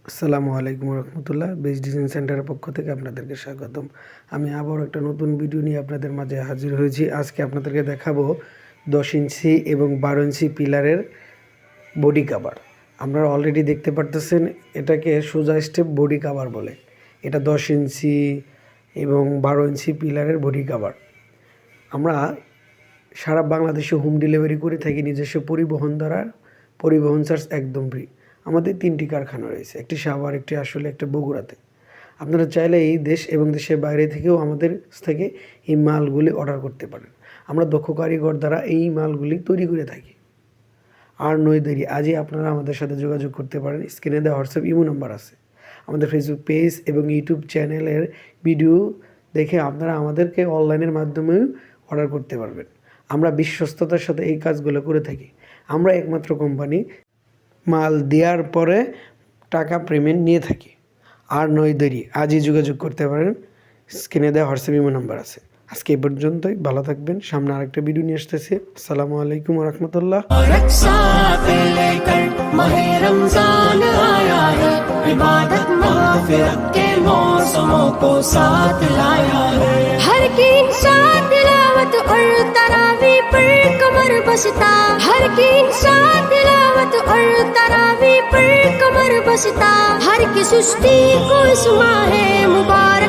আসসালামু আলাইকুম রহমতুল্লাহ। Best design সেন্টারের পক্ষ থেকে আপনাদেরকে স্বাগতম। আমি আবারও একটা নতুন ভিডিও নিয়ে আপনাদের মাঝে হাজির হয়েছি। আজকে আপনাদেরকে দেখাবো 10 ইঞ্চি এবং 12 ইঞ্চি পিলারের বডি কাভার। আপনারা অলরেডি দেখতে পারতেছেন, এটাকে সোজা স্টেপ বডি কাভার বলে। এটা 10 ইঞ্চি এবং 12 ইঞ্চি পিলারের বডি কাভার। আমরা সারা বাংলাদেশে হোম ডেলিভারি করে থাকি নিজস্ব পরিবহন দ্বারা। পরিবহন চার্জ একদম ফ্রি। আমাদের 3টি কারখানা রয়েছে, একটি সাভার, একটি আসলে, একটা বগুড়াতে। আপনারা চাইলে এই দেশ এবং দেশের বাইরে থেকেও আমাদের থেকে এই মালগুলি অর্ডার করতে পারেন। আমরা দক্ষ কারিগর দ্বারা এই মালগুলি তৈরি করে থাকি। আর নয় দেরি, আজই আপনারা আমাদের সাথে যোগাযোগ করতে পারেন। স্ক্রিনে দেওয়া হোয়াটসঅ্যাপ ইমো নাম্বার আছে। আমাদের ফেসবুক পেজ এবং ইউটিউব চ্যানেলের ভিডিও দেখে আপনারা আমাদেরকে অনলাইনের মাধ্যমেও অর্ডার করতে পারবেন। আমরা বিশ্বস্ততার সাথে এই কাজগুলো করে থাকি। আমরা একমাত্র কোম্পানি মাল দেওয়ার পরে টাকা পেমেন্ট নিয়ে থাকি। আর নয় দেরি, আজই যোগাযোগ করতে পারেন। স্ক্রিনে দেওয়া হোয়াটসঅ্যাপ ইমো নাম্বার আছে। আজকে এই পর্যন্তই, ভালো থাকবেন। সামনে আরেকটা ভিডিও নিয়ে আসতেছি। আসসালামু আলাইকুম ওয়া রাহমাতুল্লাহ। इबादत मग़फ़िरत के मौसमों को साथ लाया है। हर की इंसान तिलावत और तरावी पर कमर बसता, हर की इंसान तिलावत और तरावी पर कमर बसता, हर की सुस्ती को इस माह मुबारक